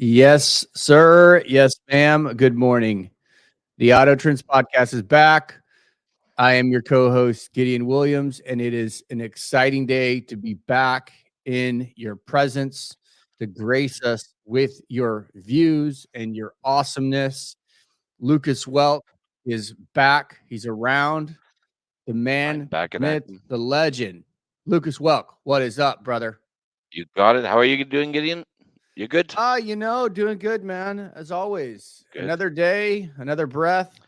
Yes, sir. Yes, ma'am. Good morning. The Auto Trends podcast is back. I am your co-host, Gideon Williams, and it is an exciting day to be back in your presence, to grace us with your views and your awesomeness. Lucas Welk is back. He's around. The I'm man, back the in myth, action. the legend. Lucas Welk, what is up, brother? You got it. How are you doing, Gideon? You good? Doing good, man. As always. Good. Another day, another breath,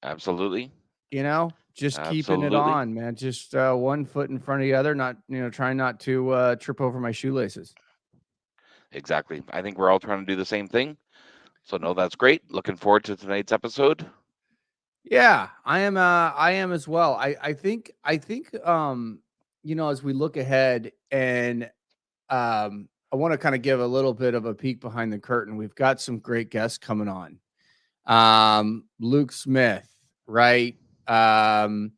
Absolutely. just keeping it Absolutely. on, man. Just one foot in front of the other, not, trying not to trip over my shoelaces. Exactly. I think we're all trying to do the same thing. So no, that's great. Looking forward to tonight's episode. Yeah, I am as well. I think as we look ahead and I want to kind of give a little bit of a peek behind the curtain. We've got some great guests coming on. Luke Smith, right? Um,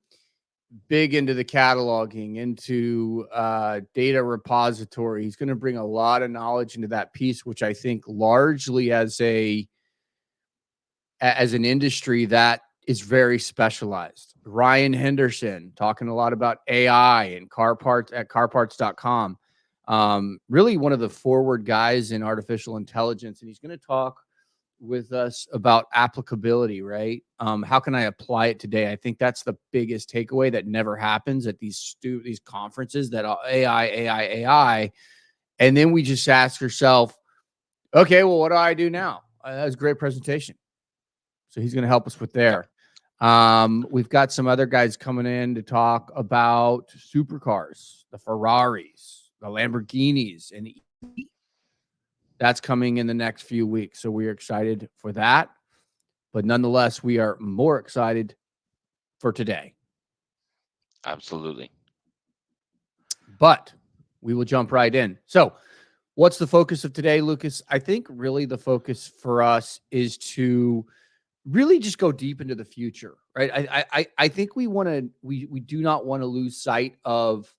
Big into the cataloging, into data repository. He's going to bring a lot of knowledge into that piece, which I think largely as an industry that is very specialized. Ryan Henderson talking a lot about AI and car parts at carparts.com. Really one of the forward guys in artificial intelligence. And he's going to talk with us about applicability, right? How can I apply it today? I think that's the biggest takeaway that never happens at these conferences that AI, and then we just ask ourselves, okay, well, what do I do now? That was a great presentation. So he's going to help us with Yep. there. We've got some other guys coming in to talk about supercars, the Ferraris, the Lamborghinis, and that's coming in the next few weeks. So we're excited for that. But nonetheless, we are more excited for today. Absolutely. But we will jump right in. So, what's the focus of today, Lucas? I think really the focus for us is to really just go deep into the future, right? I think we do not want to lose sight of.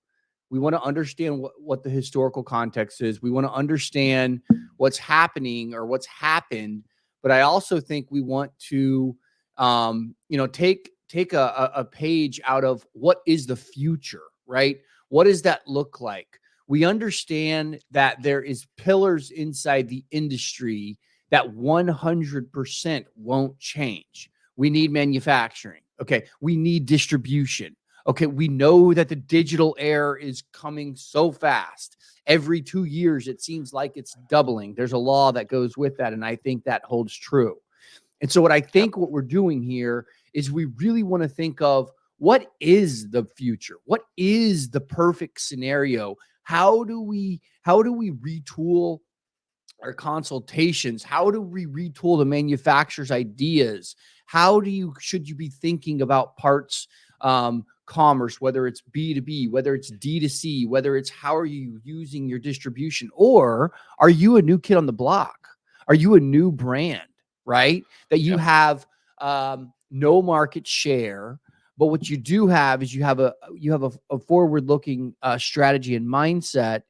We want to understand what the historical context is. We want to understand what's happening or what's happened. But I also think we want to, take a page out of what is the future, right? What does that look like? We understand that there is pillars inside the industry that 100% won't change. We need manufacturing. Okay. We need distribution. Okay. We know that the digital era is coming so fast. Every 2 years, it seems like it's doubling. There's a law that goes with that. And I think that holds true. And so, what I Yep. think what we're doing here is we really want to think of what is the future? What is the perfect scenario? How do we retool our consultations? How do we retool the manufacturer's ideas? Should you be thinking about parts commerce, whether it's B2B, whether it's D2C, whether it's how are you using your distribution, or are you a new kid on the block? Are you a new brand, right? That you Yep. have no market share, but what you do have is you have a forward looking strategy and mindset,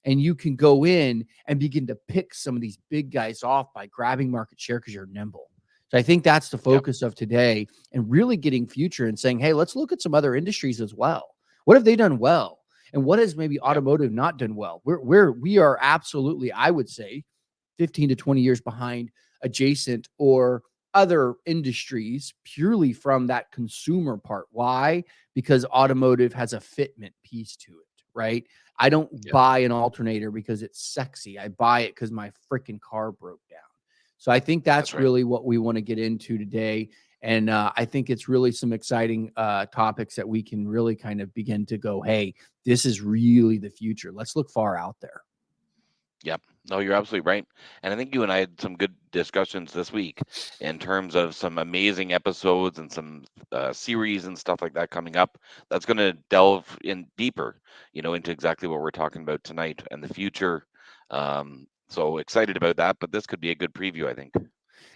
and you can go in and begin to pick some of these big guys off by grabbing market share because you're nimble. So I think that's the Yep. focus of today, and really getting future and saying, hey, let's look at some other industries as well. What have they done well? And what has maybe Yep. automotive not done well? We are absolutely, I would say, 15 to 20 years behind adjacent or other industries purely from that consumer part. Why? Because automotive has a fitment piece to it, right? I don't Yep. buy an alternator because it's sexy. I buy it because my freaking car broke down. So I think That's that's right. really what we want to get into today. And I think it's really some exciting topics that we can really kind of begin to go, hey, this is really the future. Let's look far out there. Yep. No, you're absolutely right. And I think you and I had some good discussions this week in terms of some amazing episodes and some series and stuff like that coming up. That's going to delve in deeper, into exactly what we're talking about tonight and the future. So excited about that, but this could be a good preview, I think.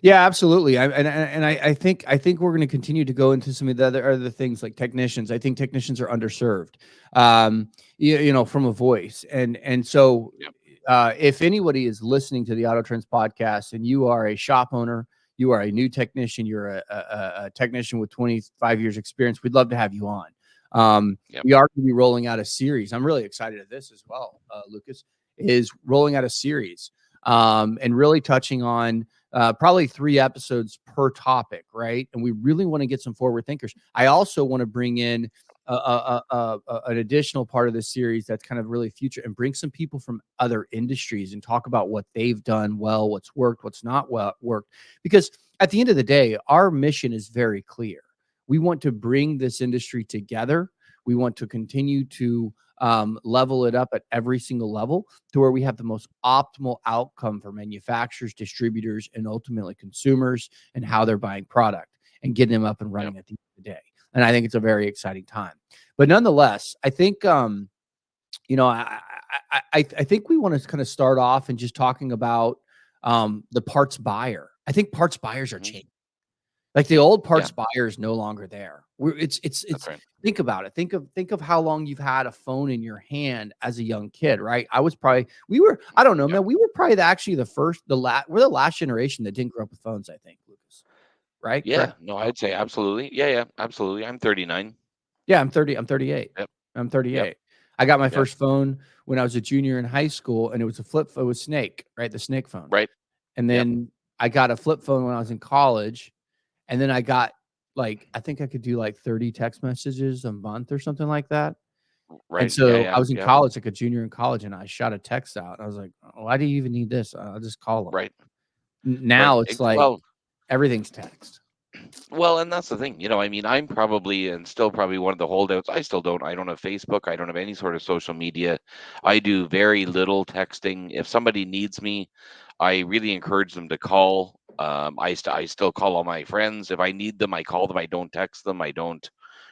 Yeah, absolutely. I think we're going to continue to go into some of the other things like technicians. I think technicians are underserved, from a voice, and so Yep. if anybody is listening to the Auto Trends podcast and you are a shop owner, you are a new technician, you're a technician with 25 years experience, we'd love to have you on. Yep. We are going to be rolling out a series. I'm really excited at this as well. Lucas is rolling out a series and really touching on probably 3 episodes per topic, right? And we really want to get some forward thinkers. I also want to bring in an additional part of this series that's kind of really future and bring some people from other industries and talk about what they've done well, what's worked, what's not worked. Because at the end of the day, our mission is very clear. We want to bring this industry together. We want to continue to level it up at every single level to where we have the most optimal outcome for manufacturers, distributors, and ultimately consumers and how they're buying product and getting them up and running at the end of the day. And I think it's a very exciting time. But nonetheless, I think you know, I think we want to kind of start off and just talking about the parts buyer. I think parts buyers are changing. Like the old parts buyer is no longer there. It's That's right. think about it. Think of how long you've had a phone in your hand as a young kid, right? I don't know, man. We were probably we're the last generation that didn't grow up with phones, I think, Lucas. Right? Yeah. Correct? No, I'd say absolutely. Yeah, absolutely. I'm 39. Yeah, I'm 30. I'm 38. Yep. I'm Yep. 38. I got my Yep. first phone when I was a junior in high school, and it was it was Snake, right? The Snake phone. Right. And Yep. then I got a flip phone when I was in college. And then I got I think I could do like 30 text messages a month or something like that. And Right. Yeah. so I Yeah. was in Yep. college, like a junior in college, and I shot a text out. I was like, why do you even need this? I'll just call them. Right. Right. Now it's like everything's text. Well, and that's the thing. I mean, I'm probably and still probably one of the holdouts. I don't have Facebook. I don't have any sort of social media. I do very little texting. If somebody needs me, I really encourage them to call. I still call all my friends. If I need them, I call them. I don't text them. I don't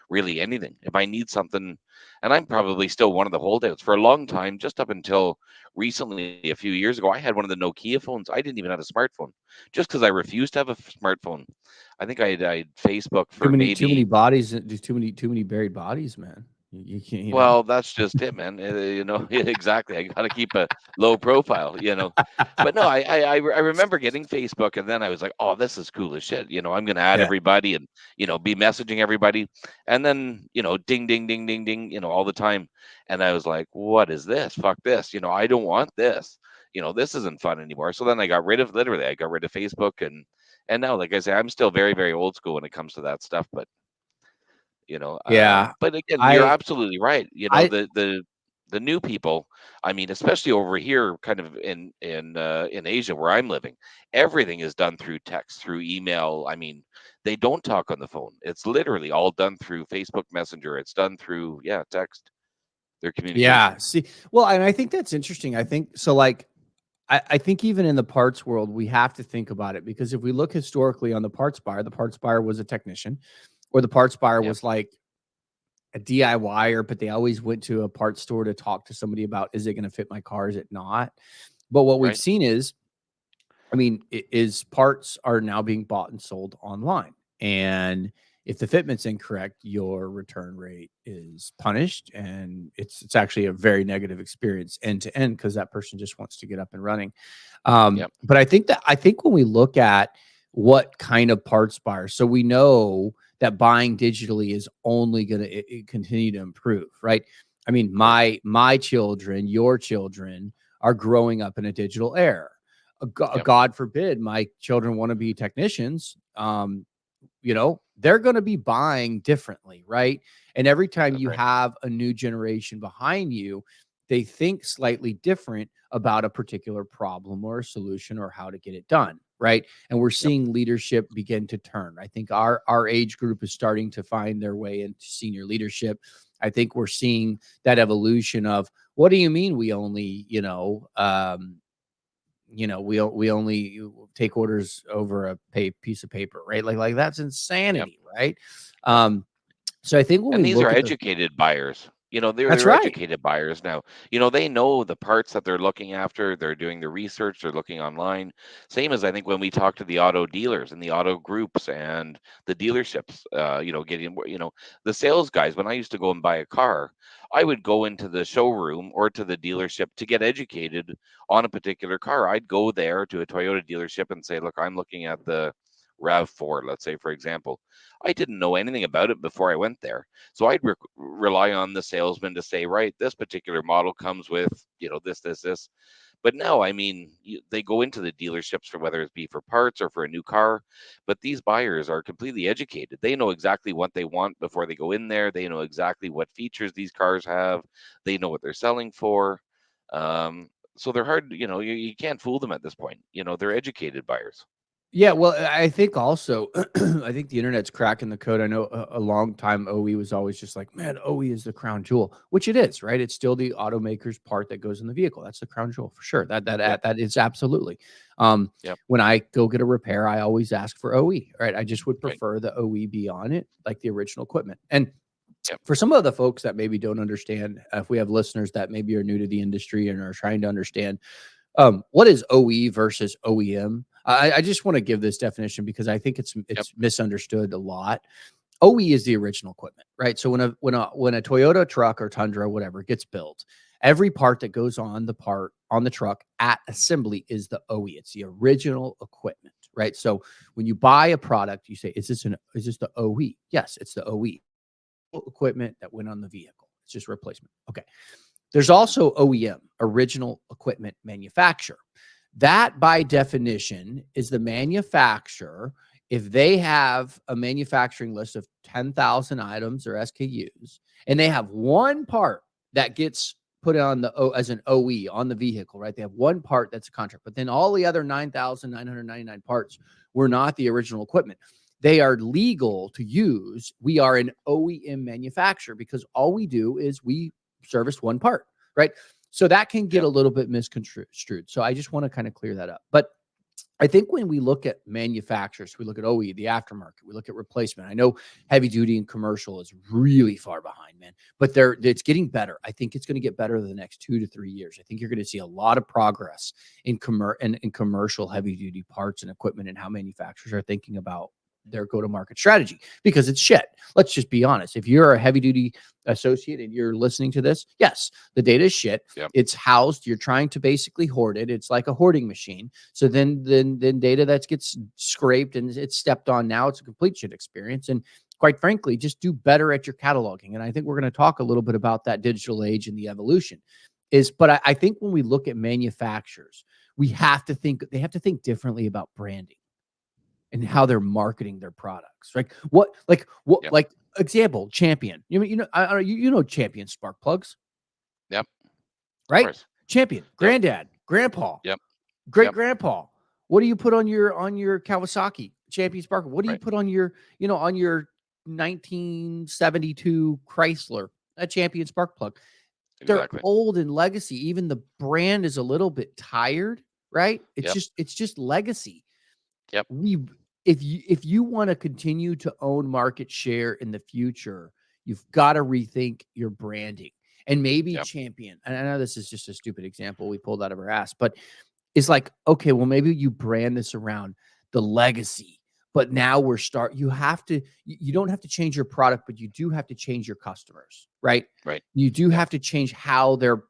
really anything. If I need something, and I'm probably still one of the holdouts for a long time, just up until recently, a few years ago, I had one of the Nokia phones. I didn't even have a smartphone just because I refused to have a smartphone. I think I Facebook Too for many maybe. bodies, just too many buried bodies, man. You can't, Well, that's just it, man. Exactly. I got to keep a low profile. But no, I remember getting Facebook, and then I was like, oh, this is cool as shit. I'm going to add Yeah. everybody and be messaging everybody, and then ding, ding, ding, ding, ding, all the time. And I was like, what is this? Fuck this. I don't want this. This isn't fun anymore. So then I got rid of Facebook, and now, like I say, I'm still very, very old school when it comes to that stuff. Yeah. But again, you're I absolutely right. I The new people, I mean, especially over here, kind of in Asia where I'm living, everything is done through text, through email. I mean, they don't talk on the phone. It's literally all done through Facebook Messenger. It's done through text. Their communication. Yeah. See, well, and I think that's interesting. I think so. I think even in the parts world, we have to think about it because if we look historically on the parts buyer was a technician, or the parts buyer Yep. was like a DIYer, but they always went to a parts store to talk to somebody about, is it going to fit my car? Is it not? But what we've Right. seen is, is parts are now being bought and sold online. And if the fitment's incorrect, your return rate is punished. And it's actually a very negative experience end to end because that person just wants to get up and running. Yep. But I think when we look at what kind of parts buyers, so we know that buying digitally is only going to continue to improve, right? I mean, Right. my children, your children are growing up in a digital era. Yep. God forbid my children want to be technicians. They're going to be buying differently, right? And every time That's you right. have a new generation behind you, they think slightly different about a particular problem or a solution or how to get it done, right? And we're Yep. seeing leadership begin to turn. I think our age group is starting to find their way into senior leadership. I think we're seeing that evolution of, what do you mean we only, we only take orders over a piece of paper, right? Like that's Yep. insanity, right? Yep. So I think when And we these are look at the educated buyers. That's they're right. educated buyers now. They know the parts that they're looking after. They're doing the research. They're looking online. Same as I think when we talk to the auto dealers and the auto groups and the dealerships. Getting the sales guys. When I used to go and buy a car, I would go into the showroom or to the dealership to get educated on a particular car. I'd go there to a Toyota dealership and say, "Look, I'm looking at the RAV4, let's say, for example." I didn't know anything about it before I went there. So I'd rely on the salesman to say, right, this particular model comes with, this. But now, I mean, they go into the dealerships for whether it be for parts or for a new car. But these buyers are completely educated. They know exactly what they want before they go in there. They know exactly what features these cars have. They know what they're selling for. So they're hard, you can't fool them at this point. They're educated buyers. Yeah, well, I think also, I think the internet's cracking the code. I know a long time OE was always just like, man, OE is the crown jewel, which it is, right? It's still the automaker's part that goes in the vehicle. That's the crown jewel for sure. Yep. That is absolutely. Um, Yep. when I go get a repair, I always ask for OE, right? I just would Right. prefer the OE be on it, like the original equipment. And Yep. for some of the folks that maybe don't understand, if we have listeners that maybe are new to the industry and are trying to understand what is OE versus OEM? I just want to give this definition because I think it's Yep. misunderstood a lot. OE is the original equipment, right? So when a Toyota truck or Tundra, whatever, gets built, every part that goes on the truck at assembly is the OE. It's the original equipment, right? So when you buy a product, you say, is this the OE? Yes, it's the OE equipment that went on the vehicle. It's just replacement. Okay. There's Mhm. also OEM, original equipment manufacturer. That, by definition, is the manufacturer. If they have a manufacturing list of 10,000 items or SKUs, and they have one part that gets put on as an OE on the vehicle, right? They have one part that's a contract, but then all the other 9,999 parts were not the original equipment. They are legal to use. We are an OEM manufacturer because all we do is we service one part, right? So that can get Yep. a little bit misconstrued. So I just want to kind of clear that up. But I think when we look at manufacturers, we look at OE, the aftermarket, we look at replacement. I know heavy duty and commercial is really far behind, man, but it's getting better. I think it's going to get better in the next 2 to 3 years. I think you're going to see a lot of progress in commercial heavy duty parts and equipment and how manufacturers are thinking about their go-to-market strategy because it's shit. Let's just be honest. If you're a heavy duty associate and you're listening to this, yes, the data is shit. Yep. It's housed. You're trying to basically hoard it. It's like a hoarding machine. So then data that gets scraped and it's stepped on now, it's a complete shit experience. And quite frankly, just do better at your cataloging. And I think we're going to talk a little bit about that digital age and the evolution. But I think when we look at manufacturers, they have to think differently about branding and how they're marketing their products. Yep. Like example, Champion. Champion spark plugs, Yep. Of right? course. Champion, Yep. granddad, grandpa, Yep. great Yep. grandpa. What do you put on your Kawasaki Champion spark? What do you Right. put on your 1972 Chrysler? A Champion spark plug. They're Exactly. old and legacy. Even the brand is a little bit tired, right? Yep. It's just legacy. Yep. we if you want to continue to own market share in the future, you've got to rethink your branding and maybe Yep. Champion. And I know this is just a stupid example we pulled out of our ass, but it's like, okay, well, maybe you brand this around the legacy, but now you don't have to change your product, but you do have to change your customers, right? Right. You do Yep. have to change how they're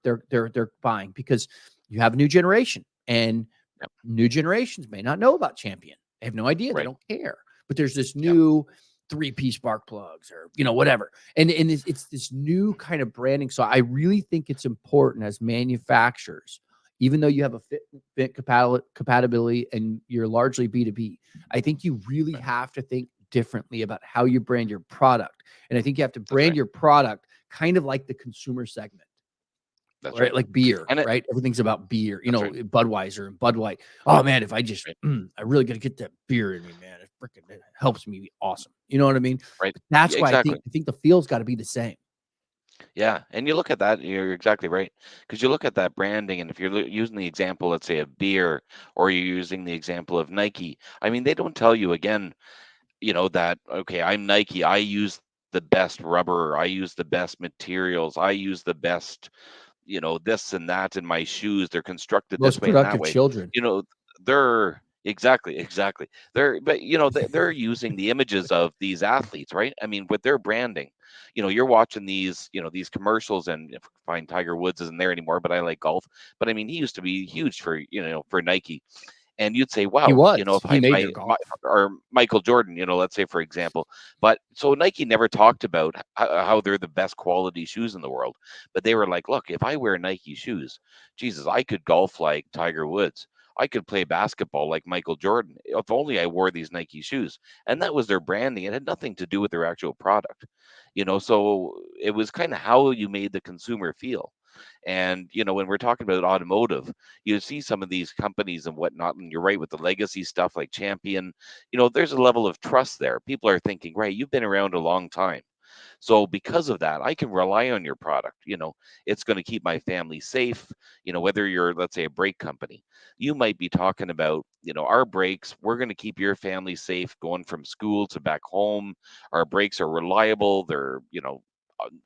buying because you have a new generation and Yep. new generations may not know about Champion. They have no idea. They Right. don't care. But there's this Yep. new three-piece spark plugs or whatever. And it's this new kind of branding. So I really think it's important as manufacturers, even though you have a fit compatibility and you're largely B2B, I think you really Right. have to think differently about how you brand your product. And I think you have to That's brand right. your product kind of like the consumer segment. That's Right, right. like beer, And it. right? Everything's about beer, That's right. Budweiser and Bud Light. Oh man, if I just, Right. I really got to get that beer in me, man. It helps me be awesome. You know what I mean? Right. But that's Yeah, why exactly. I think the feel's got to be the same. Yeah, and you look at that, you're exactly right. Because you look at that branding, and if you're using the example, let's say, of beer, or you're using the example of Nike, I mean, they don't tell you again, that, okay, I'm Nike, I use the best rubber, I use the best materials, I use the best, this and that in my shoes. They're constructed this Most way and that productive way. children. They're exactly. But they're using the images of these athletes, right? I mean, with their branding, you're watching these commercials, and fine, Tiger Woods isn't there anymore, but I like golf. But I mean, he used to be huge for Nike. And you'd say, He wow, was. if He I major buy golf. or Michael Jordan, let's say, for example. But so Nike never talked about how they're the best quality shoes in the world, but they were like, look, if I wear Nike shoes, Jesus, I could golf like Tiger Woods. I could play basketball like Michael Jordan if only I wore these Nike shoes. And that was their branding. It had nothing to do with their actual product. So it was kind of how you made the consumer feel. And when we're talking about automotive, you see some of these companies and whatnot, and you're right with the legacy stuff like Champion. There's a level of trust there. People are thinking, right, you've been around a long time. So because of that, I can rely on your product. It's going to keep my family safe. Whether you're, let's say, a brake company, you might be talking about, our brakes, we're going to keep your family safe going from school to back home. Our brakes are reliable. They're,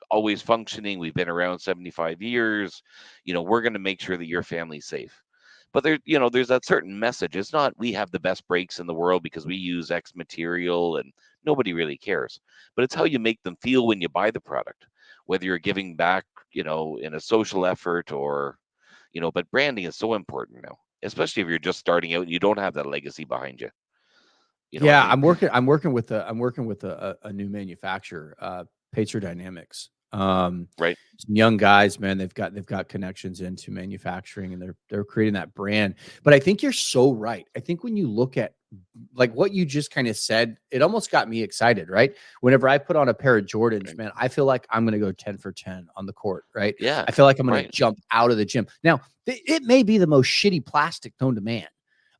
always functioning. We've been around 75 years. We're going to make sure that your family's safe. But there's that certain message. It's not we have the best brakes in the world because we use X material and nobody really cares. But it's how you make them feel when you buy the product, whether you're giving back, in a social effort or, but branding is so important now, especially if you're just starting out and you don't have that legacy behind you. I Yeah, think, I'm working with a new manufacturer, Pacer Dynamics. right. Some young guys, man, they've got connections into manufacturing, and they're creating that brand. But I think you're so right. I think when you look at like what you just kind of said, it almost got me excited, right? Whenever I put on a pair of Jordans, Right. man, I feel like I'm going to go 10 for 10 on the court, right? Yeah. I feel like I'm going to Right. jump out of the gym. Now, it may be the most shitty plastic known to man,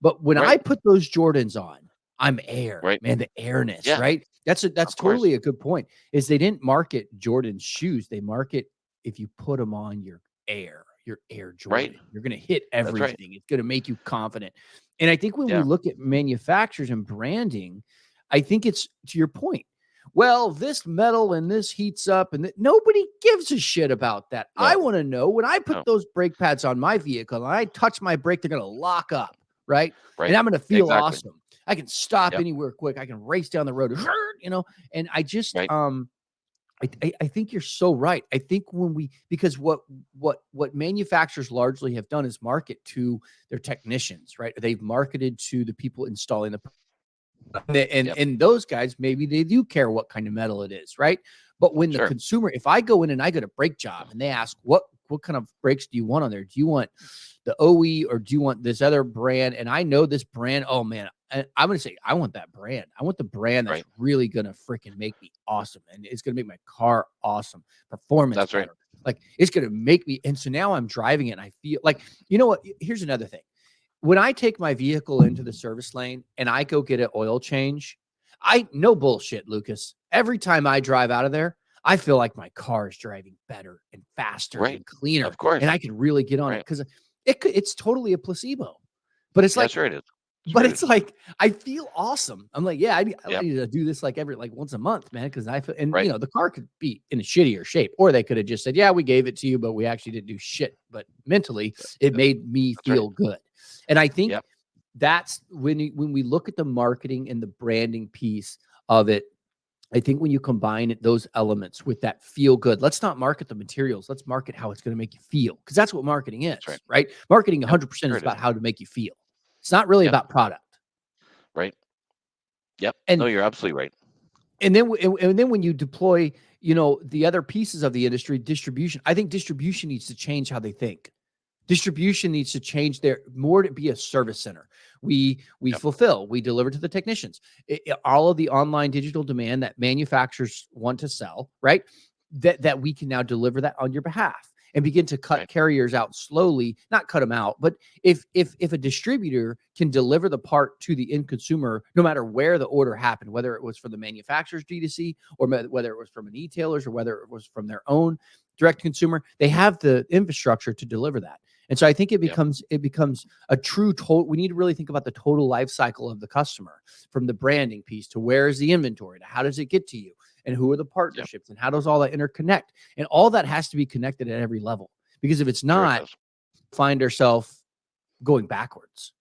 but when I Right. put those Jordans on, I'm air, Right. man, the airness, Yeah. right? That's Of course. totally a good point. Is they didn't market Jordan's shoes. They market if you put them on your Air Right. Jordan, you're going to hit That's right. everything. It's going to make you confident. And I think when we Yeah. look at manufacturers and branding, I think it's to your point. Well, this metal and this heats up, and nobody gives a shit about that. I No. want to know when I put No. those brake pads on my vehicle and I touch my brake, they're going to lock up, right? And Right. I'm going to feel Exactly. awesome. I can stop Yep. anywhere quick. I can race down the road, and I just, Right. I think you're so right. I think because what manufacturers largely have done is market to their technicians, right? They've marketed to the people installing the Yep. and those guys, maybe they do care what kind of metal it is, right? But when the Sure. consumer, if I go in and I get a brake job and they ask what kind of brakes do you want on there? Do you want the OE or do you want this other brand? And I know this brand. Oh man, I'm gonna say I want that brand. I want the brand that's Right. really gonna freaking make me awesome, and it's gonna make my car awesome, performance That's right. better. Like it's gonna make me. And so now I'm driving it, and I feel like you know what? Here's another thing. When I take my vehicle into the service lane and I go get an oil change, no bullshit, Lucas. Every time I drive out of there, I feel like my car is driving better and faster Right. and cleaner, Of course. and I can really get on it Right. because it's totally a placebo. But it's Yeah, like, sure it is. but Sure it it's is. like I feel awesome. I'm like, yeah, I Yep. need to do this like every like once a month, man. Because I feel, and Right. the car could be in a shittier shape, or they could have just said, yeah, we gave it to you, but we actually didn't do shit. But mentally, it That's made me that's right. feel good, and I think Yep. that's when we look at the marketing and the branding piece of it. I think when you combine those elements with that feel good, let's not market the materials. Let's market how it's going to make you feel, because that's what marketing That's right. is, right? Marketing Yep. 100% Sure is it is. about how to make you feel. It's not really Yep. about product. Right. Yep. No, And you're absolutely right. and then when you deploy, the other pieces of the industry, distribution, I think distribution needs to change how they think. Distribution needs to change their more to be a service center. We Yep. fulfill, we deliver to the technicians. All of the online digital demand that manufacturers want to sell, right? That we can now deliver that on your behalf and begin to cut Right. carriers out slowly, not cut them out, but if a distributor can deliver the part to the end consumer, no matter where the order happened, whether it was from the manufacturer's D2C or whether it was from an e-tailers or whether it was from their own direct consumer, they have the infrastructure to deliver that. And so I think it Yep. becomes a true total. We need to really think about the total life cycle of the customer, from the branding piece to where is the inventory to how does it get to you. and who are the Yep. partnerships and how does all that interconnect? And all that has to be connected at every level, because if it's Sure it not, does. find ourselves going backwards.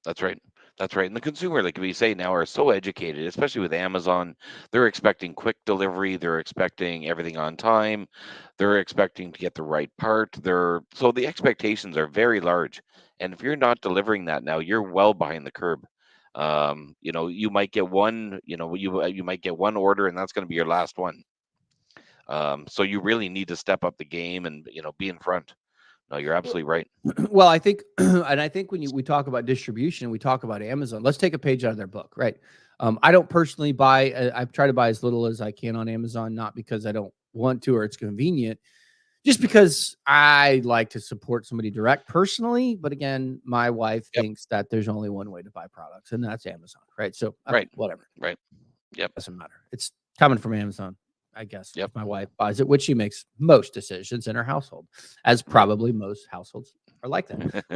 That's right. That's right. And the consumer, like we say now, are so educated, especially with Amazon. They're expecting quick delivery. They're expecting everything on time. They're expecting to get the right part. So the expectations are very large. And if you're not delivering that now, you're well behind the curb. You might get one, you might get one order, and that's going to be your last one. So you really need to step up the game and be in front. No, you're absolutely right. Well, I think, and I think when we talk about distribution, we talk about Amazon. Let's take a page out of their book, right? I don't personally buy. I've tried to buy as little as I can on Amazon, not because I don't want to or it's convenient, just because I like to support somebody direct personally. But again, my wife Yep. thinks that there's only one way to buy products, and that's Amazon, right? So Right. whatever, Right. Yep. doesn't matter. It's coming from Amazon, I guess. Yep. If my wife buys it, which she makes most decisions in her household, as Yep. probably most households are like that.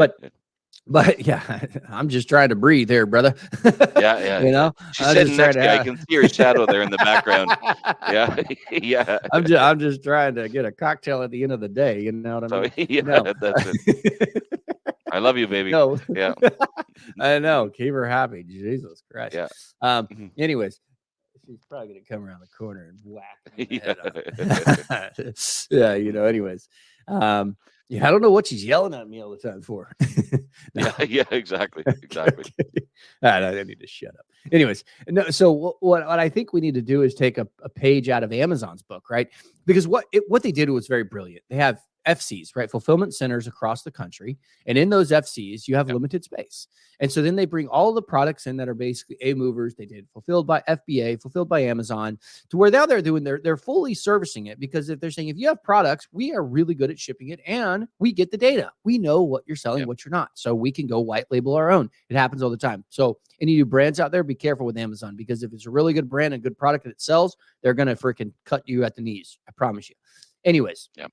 But yeah, I'm just trying to breathe here, brother. Yeah, yeah, You yeah. know, She's I'm just sitting trying next to to you. I can see her shadow there in the background. Yeah, yeah. I'm just trying to get a cocktail at the end of the day. You know what I So mean? yeah, No, that's it. I love you, baby. no, Yeah. I know. Mhm. Keep her happy. Jesus Christ. Yeah. Um. Mhm. Anyways, she's probably gonna come around the corner and whack me in Yeah. the head. Yeah. Anyways. Um. Yeah. I don't know what she's yelling at me all the time for. No. Yeah, yeah, exactly. Exactly. I need to shut up. Anyways, no. So what I think we need to do is take a page out of Amazon's book, right? Because what they did was very brilliant. They have FCs, right? Fulfillment centers across the country, and in those FCs, you have Yep. limited space. And so then they bring all the products in that are basically A movers. They did fulfilled by FBA, fulfilled by Amazon, to where now they're fully servicing it, because if they're saying if you have products, we are really good at shipping it and we get the data. We know what you're selling, Yep. what you're not. So we can go white label our own. It happens all the time. So any of you brands out there, be careful with Amazon, because if it's a really good brand and good product that it sells, they're gonna freaking cut you at the knees. I promise you. Anyways, Yep.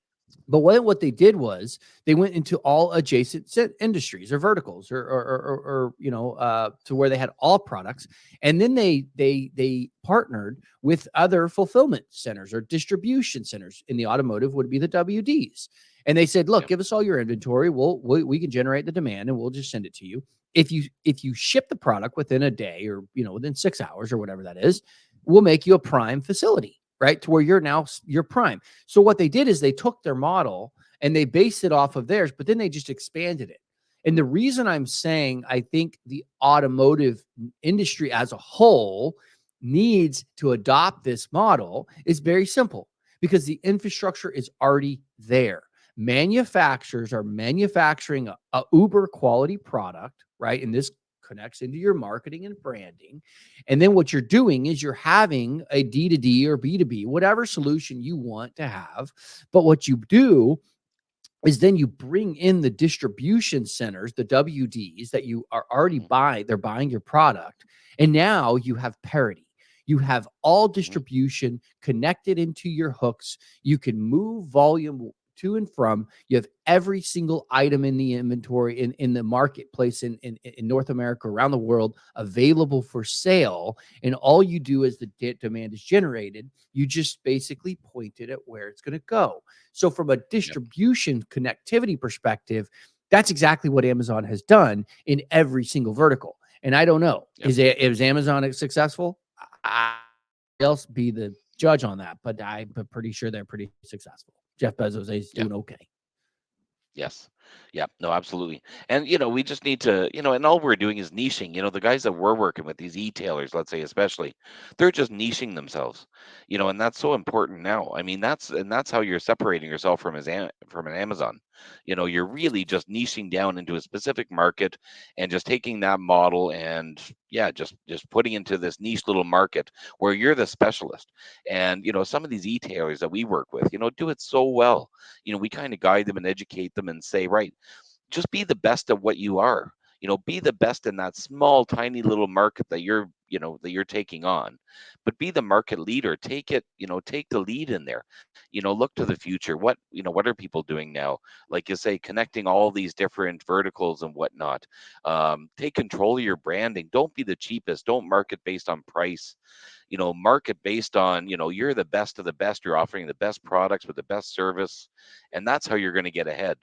but what they did was they went into all adjacent industries or verticals, or to where they had all products, and then they partnered with other fulfillment centers or distribution centers. In the automotive would be the WDs, and they said, "Look, Yep. give us all your inventory. We can generate the demand, and we'll just send it to you. If you ship the product within a day, or within 6 hours or whatever that is, we'll make you a prime facility." Right, to where you're prime. So what they did is they took their model and they based it off of theirs, but then they just expanded it. And the reason I'm saying I think the automotive industry as a whole needs to adopt this model is very simple, because the infrastructure is already there. Manufacturers are manufacturing a uber quality product, right? And this connects into your marketing and branding. And then what you're doing is you're having a D to D or B to B, whatever solution you want to have. But what you do is then you bring in the distribution centers, the WDs that you are already Mhm. buying, they're buying your product. And now you have parity. You have all Mhm. distribution connected into your hooks. You can move volume to and from. You have every single item in the inventory in the marketplace in North America, around the world, available for sale. And all you do as the demand is generated, you just basically point it at where it's going to go. So from a Yep. distribution connectivity perspective, that's exactly what Amazon has done in every single vertical. And I don't know, Yep. is Amazon successful? Else be the judge on that, but I'm pretty sure they're pretty successful. Jeff Bezos is Yeah. doing okay. Yes. Yeah. No, absolutely. And we just need to, and all we're doing is niching. The guys that we're working with, these e-tailers, let's say especially, they're just niching themselves. And that's so important now. I mean, that's how you're separating yourself from an Amazon. You're really just niching down into a specific market and just taking that model and yeah, just putting into this niche little market where you're the specialist. And some of these e-tailers that we work with, do it so well. We kind of guide them and educate them and say, right, just be the best at what you are. Be the best in that small, tiny little market that that you're taking on, but be the market leader. Take it, take the lead in there. Look to the future. What are people doing now? Like you say, connecting all these different verticals and whatnot. Take control of your branding. Don't be the cheapest. Don't market based on price. Market based on, you're the best of the best. You're offering the best products with the best service, and that's how you're going to get ahead.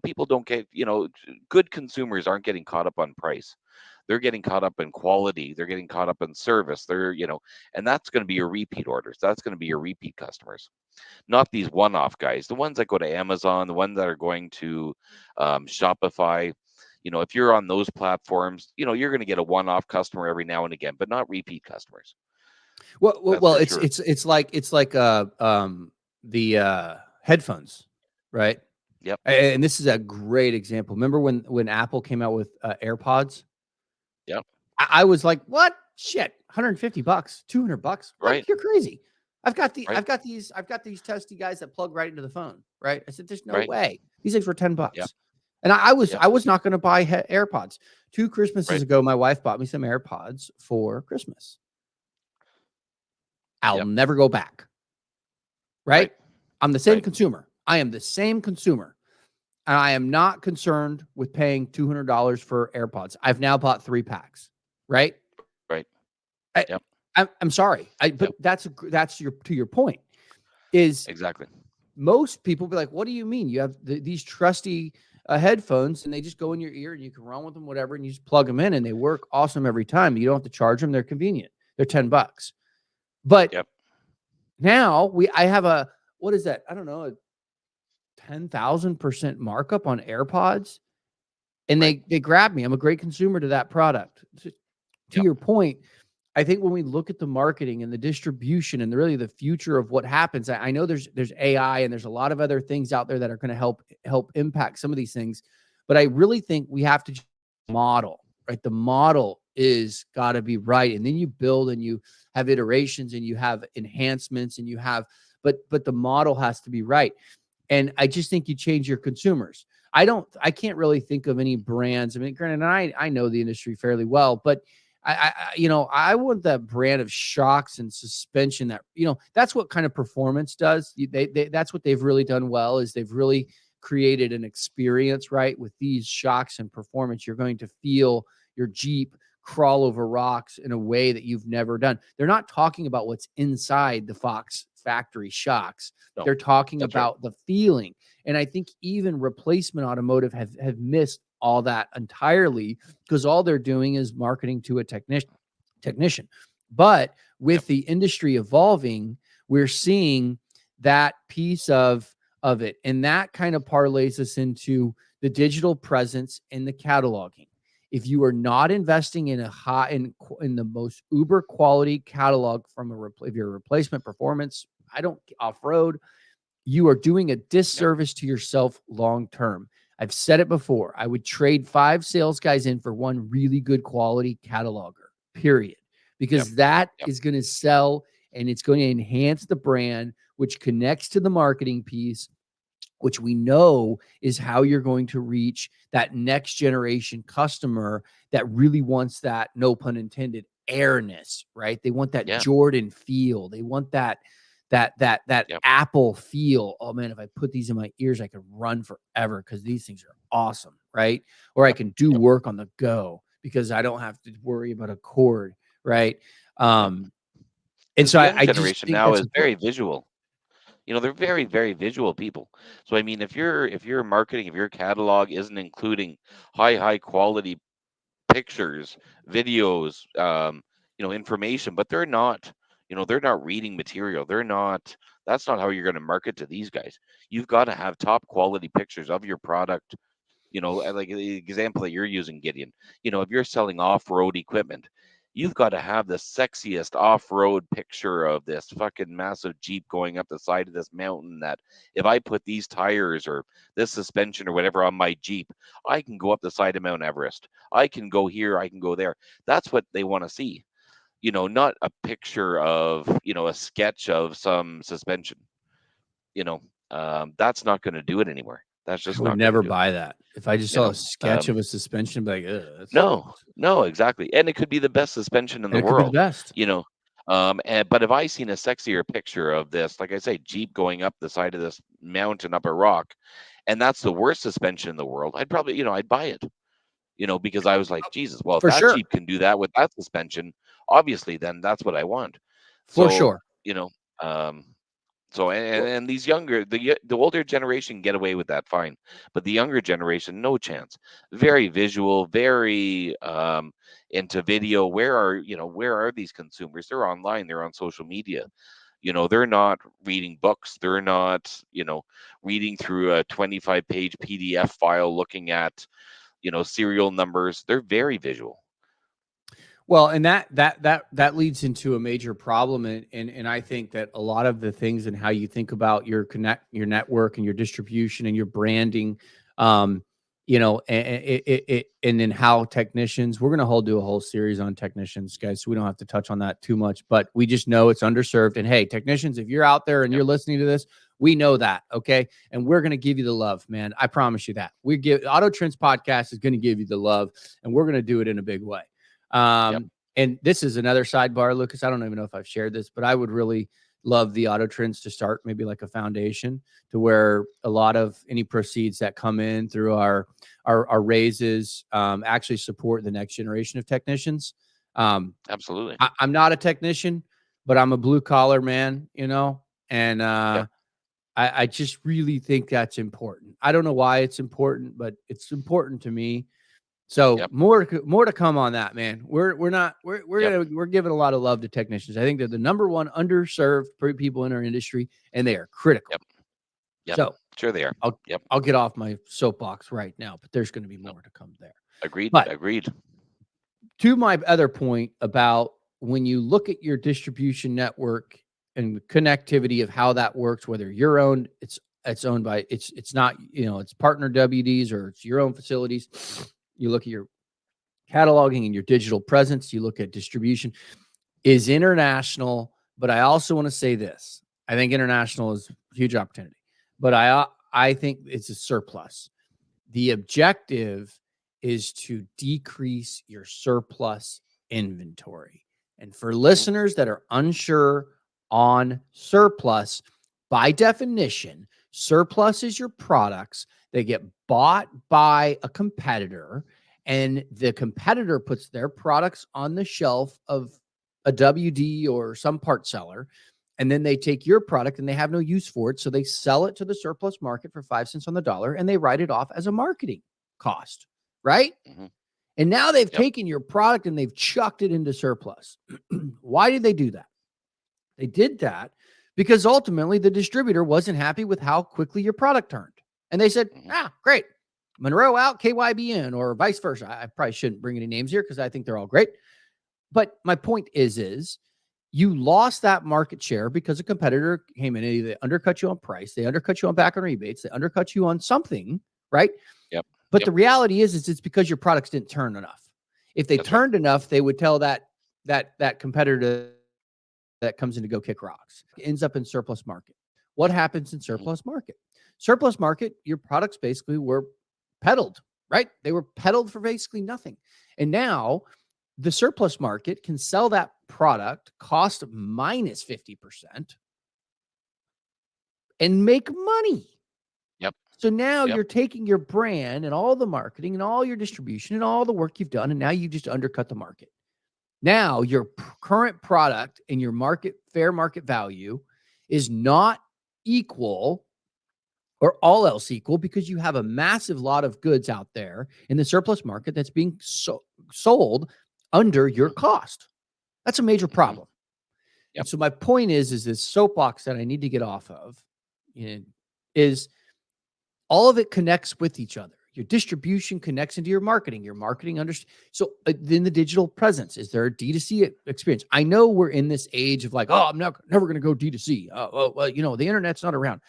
People don't get, good consumers aren't getting caught up on price. They're getting caught up in quality. They're getting caught up in service. And that's going to be your repeat orders. That's going to be your repeat customers, not these one-off guys. The ones that go to Amazon, the ones that are going to Shopify. If you're on those platforms, you're going to get a one-off customer every now and again, but not repeat customers. That's Well, for it's sure. like the headphones, right? Yep. And this is a great example. Remember when Apple came out with AirPods? Yep. I was like, what? Shit, $150, $200. What? Right. You're crazy. Right. I've got these testy guys that plug right into the phone, right? I said, there's no Right. way. These things were $10. Yep. And Yep. I was not going to buy AirPods. 2 Christmases Right. ago, my wife bought me some AirPods for Christmas. I'll Yep. never go back. Right? Right. I'm the same Right. consumer. I am the same consumer. And I am not concerned with paying $200 for AirPods. I've now bought 3 packs, right? Right. I, Yep. I'm sorry. Yep. But that's your point is Exactly. most people be like, what do you mean? You have these trusty headphones and they just go in your ear and you can run with them, whatever. And you just plug them in and they work awesome every time. You don't have to charge them. They're convenient. They're $10. But Yep. now I have what is that? I don't know, a 10,000% markup on AirPods. And Right. they grab me. I'm a great consumer to that product. To Yep. your point, I think when we look at the marketing and the distribution and really the future of what happens, I know there's AI and there's a lot of other things out there that are going to help impact some of these things, but I really think we have to model, right? The model is got to be right, and then you build and you have iterations and you have enhancements and you have, but the model has to be right. And I just think you change your consumers. I can't really think of any brands. I mean, granted, I know the industry fairly well, but I want that brand of shocks and suspension that, that's what kind of performance does. That's what they've really done well is they've really created an experience, right? With these shocks and performance, you're going to feel your Jeep crawl over rocks in a way that you've never done. They're not talking about what's inside the Fox factory shocks. No, They're talking that's right. about the feeling. And I think even replacement automotive have missed all that entirely because all they're doing is marketing to a technician. But with Yep. the industry evolving, we're seeing that piece of it. And that kind of parlays us into the digital presence and the cataloging. If you are not investing in in the most uber quality catalog from if you're a replacement performance, I don't off-road, you are doing a Yep. disservice to yourself long term. I've said it before. I would trade 5 sales guys in for one really good quality cataloger, period, Yep. because that Yep. is going to sell and it's going to enhance the brand, which connects to the marketing piece, which we know is how you're going to reach that next generation customer that really wants that, no pun intended, airness, right? They want that Yeah. Jordan feel. They want that Yep. Apple feel. Oh man, if I put these in my ears, I could run forever because these things are awesome, right? Or I Yep. can do Yep. work on the go because I don't have to worry about a cord, right? Yep. And Because so the young I just generation think now that's is very important. visual. They're very, very visual people. So I mean, if your marketing, if your catalog isn't including high quality pictures, videos, information, but they're not reading material. That's not how you're going to market to these guys. You've got to have top quality pictures of your product. Like the example that you're using, Gideon. If you're selling off-road equipment, you've got to have the sexiest off-road picture of this fucking massive Jeep going up the side of this mountain that if I put these tires or this suspension or whatever on my Jeep, I can go up the side of Mount Everest. I can go here, I can go there. That's what they want to see. Not a picture of, a sketch of some suspension. That's not going to do it anymore. That's I just would not going to never do it. buy that. If I just You saw a know, sketch of a suspension, I'd be like, ugh, no, no, exactly, and it could be the best suspension in and the it could be the world. best. You know, but if I seen a sexier picture of this, like I say, Jeep going up the side of this mountain up a rock, and that's the worst suspension in the world, I'd probably, I'd buy it. Because I was like, Jesus, well, if For that sure. Jeep can do that with that suspension, obviously, then that's what I want. For So, sure. um, so and, Well, and these the older generation get away with that fine, but the younger generation, no chance. Very visual, very into video. Where are these consumers? They're online. They're on social media. They're not reading books. They're not reading through a 25-page PDF file, looking at serial numbers. They're very visual. Well, and that leads into a major problem, and I think that a lot of the things and how you think about your network and your distribution and your branding, and then how technicians. We're gonna do a whole series on technicians, guys. So we don't have to touch on that too much, but we just know it's underserved. And hey, technicians, if you're out there and Yep. you're listening to this, we know that, okay? And we're gonna give you the love, man. I promise you that. Auto Trends Podcast is gonna give you the love, and we're gonna do it in a big way. Yep. And this is another sidebar, Lucas. I don't even know if I've shared this, but I would really love the Auto Trends to start maybe like a foundation to where a lot of any proceeds that come in through our raises actually support the next generation of technicians. Absolutely. I'm not a technician, but I'm a blue collar man, and Yep. I just really think that's important. I don't know why it's important, but it's important to me. So Yep. more to come on that, man. We're Yep. giving a lot of love to technicians. I think they're the number one underserved people in our industry, and they are critical. Yep. Yep. So Sure they are. I'll Yep. I'll get off my soapbox right now, but there's going to be Nope. more to come there. Agreed. But Agreed. to my other point about when you look at your distribution network and the connectivity of how that works, whether you're owned, it's owned by it's not, it's partner WDs or it's your own facilities. You look at your cataloging and your digital presence, you look at distribution is international, but I also want to say this. I think international is a huge opportunity, but I think it's a surplus. The objective is to decrease your surplus inventory. And for listeners that are unsure on surplus, by definition, surplus is your products that get bought by a competitor, and the competitor puts their products on the shelf of a WD or some part seller, and then they take your product and they have no use for it. So they sell it to the surplus market for 5 cents on the dollar and they write it off as a marketing cost, right? Mm-hmm. And now they've Yep. taken your product and they've chucked it into surplus. Why did they do that? They did that because ultimately the distributor wasn't happy with how quickly your product turned. And they said, great. Monroe out, KYB in, or vice versa. I probably shouldn't bring any names here because I think they're all great. But my point is you lost that market share because a competitor came in and they undercut you on price, they undercut you on back on rebates, they undercut you on something, right? Yep. But the reality is it's because your products didn't turn enough. If they That's right. turned enough, they would tell that competitor that comes in to go kick rocks. It ends up in surplus market. What happens in surplus market? Surplus market, your products basically were peddled, right? They were peddled for basically nothing. And now the surplus market can sell that product cost minus 50% and make money. Yep. So now Yep. you're taking your brand and all the marketing and all your distribution and all the work you've done, and now you just undercut the market. Now your current product and your fair market value is not equal or all else equal because you have a massive lot of goods out there in the surplus market that's being sold under your cost. That's a major problem. Yep. And so my point is this soapbox that I need to get off of is all of it connects with each other. Your distribution connects into your marketing. So then the digital presence, is there a D2C experience? I know we're in this age of like, I'm never going to go D2C. Well, the internet's not around.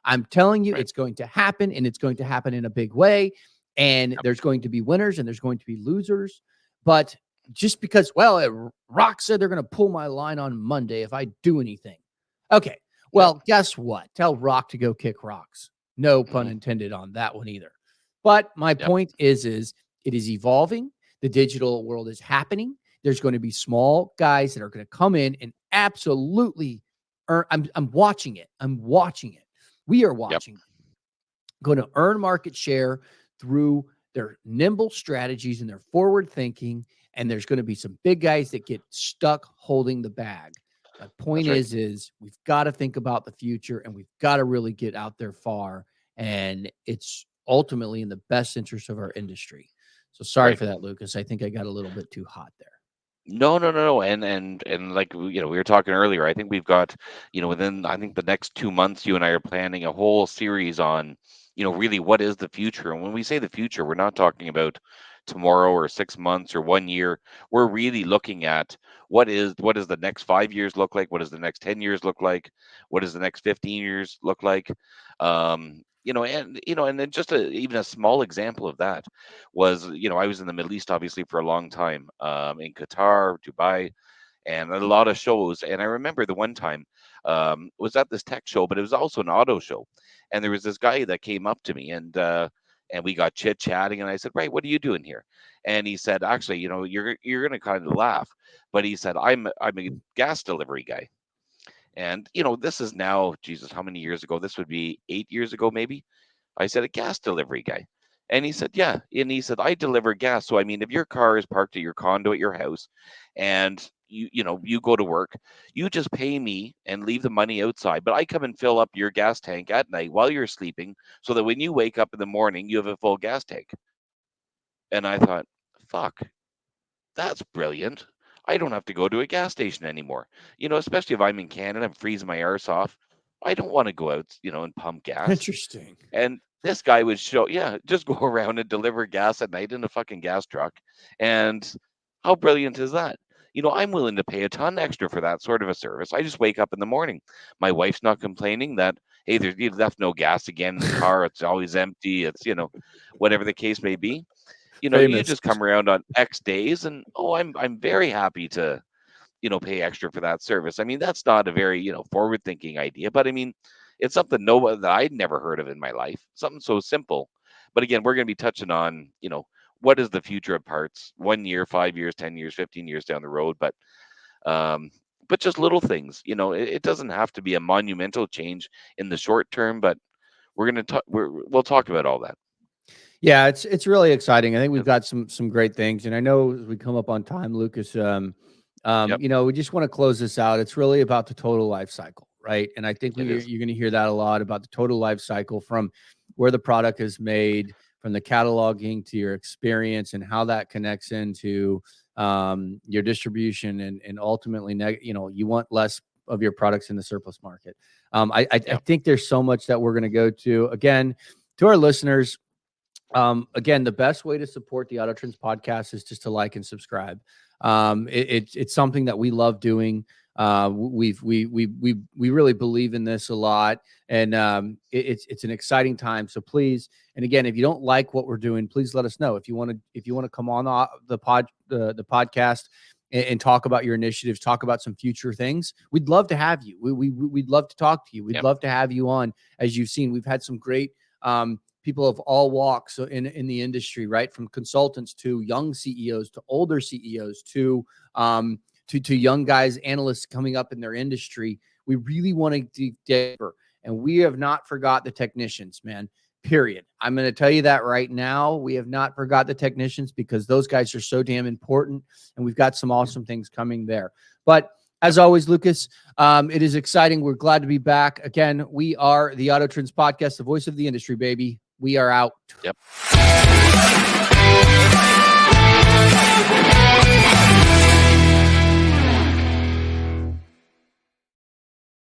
I'm telling you, It's going to happen, and it's going to happen in a big way. And there's going to be winners and there's going to be losers. But just because, Rock said they're going to pull my line on Monday if I do anything. Okay. Well, guess what? Tell Rock to go kick rocks. No pun intended on that one either. But my point is it is evolving. The digital world is happening. There's going to be small guys that are going to come in and absolutely earn. I'm watching it. I'm watching it. We are watching it. Going to earn market share through their nimble strategies and their forward thinking. And there's going to be some big guys that get stuck holding the bag. My point is we've got to think about the future, and we've got to really get out there far. And it's ultimately in the best interest of our industry. So sorry for that, Lucas. I think I got a little bit too hot there. No. And like, we were talking earlier, I think we've got, within, I think the next 2 months, you and I are planning a whole series on, really what is the future. And when we say the future, we're not talking about tomorrow or 6 months or 1 year. We're really looking at what does the next 5 years look like? What does the next 10 years look like? What does the next 15 years look like? And then just even a small example of that was, I was in the Middle East, obviously, for a long time, in Qatar, Dubai, and a lot of shows. And I remember the one time, was at this tech show, but it was also an auto show. And there was this guy that came up to me, and we got chit chatting, and I said, "Right, what are you doing here?" And he said, "Actually, you're gonna kind of laugh, but he said, I'm a gas delivery guy." And this is now, Jesus, how many years ago? This would be 8 years ago, maybe. I said, "A gas delivery guy." And he said, "Yeah." And he said, "I deliver gas. So I mean, if your car is parked at your condo at your house, and you go to work, you just pay me and leave the money outside. But I come and fill up your gas tank at night while you're sleeping, so that when you wake up in the morning, you have a full gas tank." And I thought, fuck, that's brilliant. I don't have to go to a gas station anymore. Especially if I'm in Canada, I'm freezing my arse off. I don't want to go out, and pump gas. Interesting. And this guy would just go around and deliver gas at night in a fucking gas truck. And how brilliant is that? I'm willing to pay a ton extra for that sort of a service. I just wake up in the morning. My wife's not complaining that, hey, you left no gas again in the car. It's always empty. It's, whatever the case may be. You just come around on X days, and I'm very happy to, pay extra for that service. I mean, that's not a very, forward thinking idea, but I mean, it's something that I'd never heard of in my life. Something so simple. But again, we're going to be touching on, what is the future of parts 1 year, 5 years, 10 years, 15 years down the road. But just little things, it doesn't have to be a monumental change in the short term, but we'll talk about all that. Yeah, it's really exciting. I think we've got some great things, and I know as we come up on time, Lucas, we just want to close this out. It's really about the total life cycle, right? And I think you're going to hear that a lot about the total life cycle, from where the product is made, from the cataloging to your experience, and how that connects into your distribution, and ultimately, you want less of your products in the surplus market. I think there's so much that we're going to go to. Again, to our listeners, again, the best way to support the Auto Trends podcast is just to like and subscribe. It's something that we love doing. We really believe in this a lot, and it's an exciting time. So please, and again, if you don't like what we're doing, please let us know. If you want to come on the podcast and talk about your initiatives, talk about some future things, we'd love to have you. We'd love to talk to you. We'd love to have you on. As you've seen, we've had some great people of all walks in the industry, right? From consultants to young CEOs to older CEOs to young guys, analysts coming up in their industry. We really want to dig deeper, and we have not forgot the technicians, man. Period. I'm going to tell you that right now. We have not forgot the technicians, because those guys are so damn important, and we've got some awesome things coming there. But as always, Lucas, it is exciting. We're glad to be back. Again, we are the Auto Trends Podcast, the voice of the industry, baby. We are out. Yep.